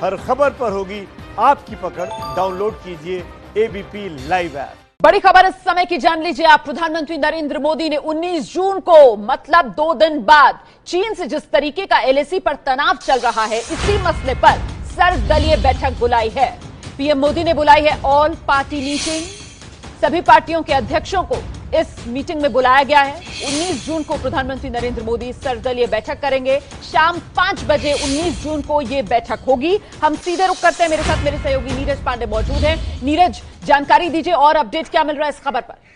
हर खबर पर होगी आपकी पकड़। डाउनलोड कीजिए एबीपी लाइव ऐप। बड़ी खबर इस समय की जान लीजिए आप। प्रधानमंत्री नरेंद्र मोदी ने 19 जून को मतलब 2 दिन बाद चीन से जिस तरीके का एलएसी पर तनाव चल रहा है, इसी मसले पर सर्वदलीय बैठक बुलाई है। पीएम मोदी ने बुलाई है ऑल पार्टी मीटिंग। सभी पार्टियों के अध्यक्षों को इस मीटिंग में बुलाया गया है। 19 जून को प्रधानमंत्री नरेंद्र मोदी सर्वदलीय बैठक करेंगे। शाम 5 बजे 19 जून को यह बैठक होगी। हम सीधे रुख करते हैं, मेरे साथ मेरे सहयोगी नीरज पांडे मौजूद हैं। नीरज, जानकारी दीजिए और अपडेट क्या मिल रहा है इस खबर पर।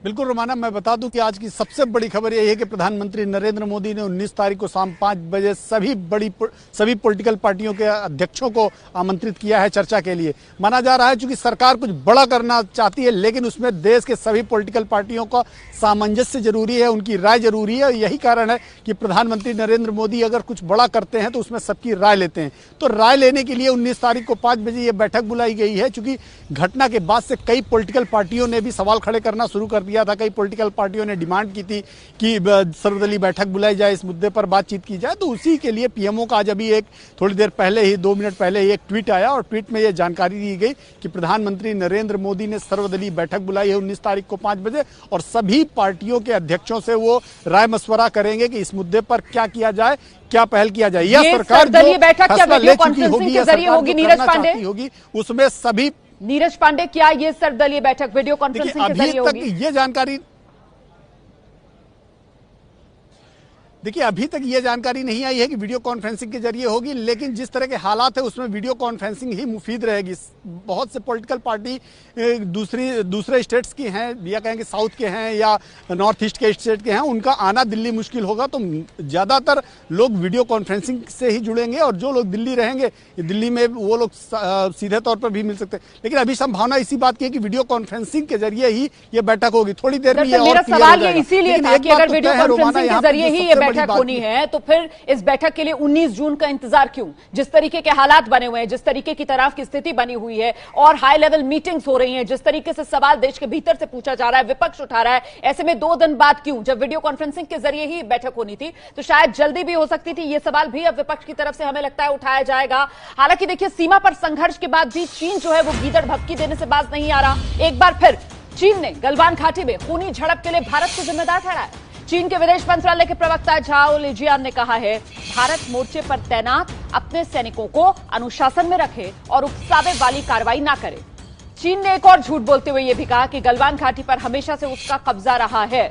बिल्कुल रोमाना, मैं बता दूं कि आज की सबसे बड़ी खबर यही है कि प्रधानमंत्री नरेंद्र मोदी ने 19 तारीख को शाम 5 बजे सभी पॉलिटिकल पार्टियों के अध्यक्षों को आमंत्रित किया है चर्चा के लिए। माना जा रहा है क्योंकि सरकार कुछ बड़ा करना चाहती है, लेकिन उसमें देश के सभी पॉलिटिकल पार्टियों का सामंजस्य जरूरी है, उनकी राय जरूरी है। यही कारण है कि प्रधानमंत्री नरेंद्र मोदी अगर कुछ बड़ा करते हैं तो उसमें सबकी राय लेते हैं। तो राय लेने के लिए 19 तारीख को 5 बजे ये बैठक बुलाई गई है। चूंकि घटना के बाद से कई पॉलिटिकल पार्टियों ने भी सवाल खड़े करना शुरू कर दिया था। कई पॉलिटिकल पार्टियों ने डिमांड की थी कि सर्वदलीय बैठक बुलाई जाए, इस मुद्दे पर बातचीत की जाए। तो उसी के लिए पीएमओ का आज अभी थोड़ी देर पहले ही 2 मिनट पहले ही एक ट्वीट आया और ट्वीट में यह जानकारी दी गई कि प्रधानमंत्री नरेंद्र मोदी ने सर्वदलीय बैठक बुलाई है 19 तारीख को 5 बजे और सभी पार्टियों के अध्यक्षों से वो राय मशवरा करेंगे कि इस मुद्दे पर क्या किया जाए, क्या पहल किया जाए। यह सरकार जो बैठक क्या वीडियो कॉन्फ्रेंसिंग के जरिए होगी? नीरज पांडे होगी उसमें सभी। नीरज पांडे, क्या ये सर्वदलीय बैठक वीडियो कॉन्फ्रेंसिंग के जरिए होगी? ये जानकारी देखिए, अभी तक ये जानकारी नहीं आई है कि वीडियो कॉन्फ्रेंसिंग के जरिए होगी, लेकिन जिस तरह के हालात है उसमें वीडियो कॉन्फ्रेंसिंग ही मुफीद रहेगी। बहुत से पॉलिटिकल पार्टी दूसरे स्टेट्स की हैं या कहेंगे साउथ के हैं या नॉर्थ ईस्ट के स्टेट के हैं, उनका आना दिल्ली मुश्किल होगा। तो ज़्यादातर लोग वीडियो कॉन्फ्रेंसिंग से ही जुड़ेंगे और जो लोग दिल्ली रहेंगे, दिल्ली में वो लोग सीधे तौर पर भी मिल सकते हैं। लेकिन अभी संभावना इसी बात की है कि वीडियो कॉन्फ्रेंसिंग के जरिए ही ये बैठक होगी। थोड़ी देर में मेरा सवाल ये इसीलिए था कि अगर वीडियो कॉन्फ्रेंसिंग के जरिए ही ये बैठक होनी है तो फिर इस बैठक के लिए 19 जून का इंतजार क्यों? जिस तरीके के हालात बने हुए हैं, जिस तरीके की तनाव की स्थिति बनी हुई है और हाई लेवल मीटिंग्स हो रही हैं, जिस तरीके से सवाल देश के भीतर से पूछा जा रहा है, विपक्ष उठा रहा है, ऐसे में 2 दिन बाद क्यों? जब वीडियो कॉन्फ्रेंसिंग के जरिए ही बैठक होनी थी तो शायद जल्दी भी हो सकती थी। यह सवाल भी अब विपक्ष की तरफ से हमें लगता है उठाया जाएगा। हालांकि देखिए, सीमा पर संघर्ष के बाद भी चीन जो है वो गीदड़ भभकी देने से बाज नहीं आ रहा। एक बार फिर चीन ने गलवान घाटी में खूनी झड़प के लिए भारत को जिम्मेदार ठहराया। चीन के विदेश मंत्रालय के प्रवक्ता झाओ लिजियान ने कहा है, भारत मोर्चे पर तैनात अपने सैनिकों को अनुशासन में रखे और उकसावे वाली कार्रवाई ना करे। चीन ने एक और झूठ बोलते हुए यह भी कहा कि गलवान घाटी पर हमेशा से उसका कब्जा रहा है।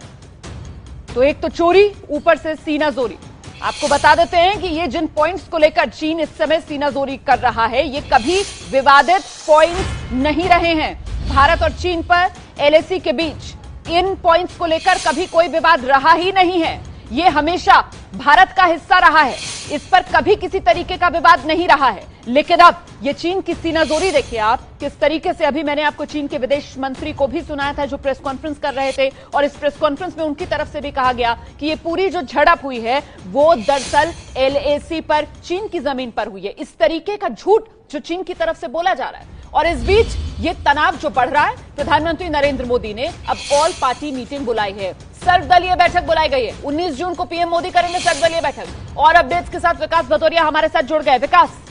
तो एक तो चोरी, ऊपर से सीनाजोरी। आपको बता देते हैं कि ये जिन पॉइंट्स को लेकर चीन इस समय सीनाजोरी कर रहा है, ये कभी विवादित पॉइंट्स नहीं रहे हैं। भारत और चीन पर एलएसी के बीच इन पॉइंट्स को लेकर कभी कोई विवाद रहा ही नहीं है। ये हमेशा भारत का हिस्सा रहा है, इस पर कभी किसी तरीके का विवाद नहीं रहा है। लेकिन अब ये चीन की सीनाजोरी देखिए आप किस तरीके से। अभी मैंने आपको चीन के विदेश मंत्री को भी सुनाया था जो प्रेस कॉन्फ्रेंस कर रहे थे और इस प्रेस कॉन्फ्रेंस में उनकी तरफ से भी कहा गया कि ये पूरी जो झड़प हुई है वो दरअसल एलएसी पर, चीन की जमीन पर हुई है। इस तरीके का झूठ जो चीन की तरफ से बोला जा रहा है और इस बीच ये तनाव जो बढ़ रहा है, प्रधानमंत्री नरेंद्र मोदी ने अब ऑल पार्टी मीटिंग बुलाई है, सर्वदलीय बैठक बुलाई गई है। 19 जून को पीएम मोदी करेंगे सर्वदलीय बैठक। और अपडेट्स के साथ विकास भदौरिया हमारे साथ जुड़ गए। विकास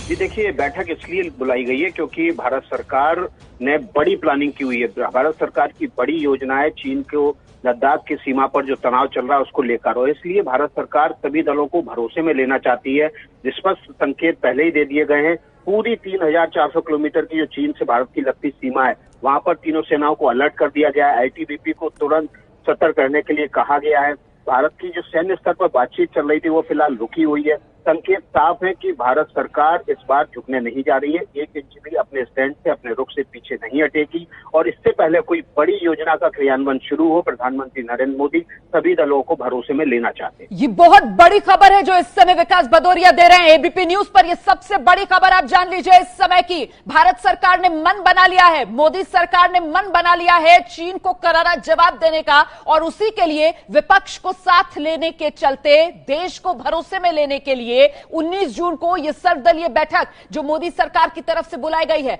जी, देखिए, बैठक इसलिए बुलाई गई है क्योंकि भारत सरकार ने बड़ी प्लानिंग की हुई है। भारत सरकार की बड़ी योजना है चीन को लद्दाख की सीमा पर जो तनाव चल रहा है उसको लेकर, और इसलिए भारत सरकार सभी दलों को भरोसे में लेना चाहती है। स्पष्ट संकेत पहले ही दे दिए गए हैं। पूरी 3400 किलोमीटर की जो चीन से भारत की लगती सीमा है, वहां पर तीनों सेनाओं को अलर्ट कर दिया गया है। आईटीबीपी को तुरंत सतर्क करने के लिए कहा गया है। भारत की जो सैन्य स्तर पर बातचीत चल रही थी वो फिलहाल रुकी हुई है। संकेत साफ है कि भारत सरकार इस बार झुकने नहीं जा रही है। 1 इंच भी अपने स्टैंड से, अपने रुख से पीछे नहीं हटेगी। और इससे पहले कोई बड़ी योजना का क्रियान्वयन शुरू हो, प्रधानमंत्री नरेंद्र मोदी सभी दलों को भरोसे में लेना चाहते हैं। ये बहुत बड़ी खबर है जो इस समय विकास भदौरिया दे रहे हैं एबीपी न्यूज पर। यह सबसे बड़ी खबर आप जान लीजिए इस समय की। भारत सरकार ने मन बना लिया है, मोदी सरकार ने मन बना लिया है चीन को करारा जवाब देने का, और उसी के लिए विपक्ष को साथ लेने के चलते, देश को भरोसे में लेने के लिए 19 जून को यह सर्वदलीय बैठक जो मोदी सरकार की तरफ से बुलाई गई है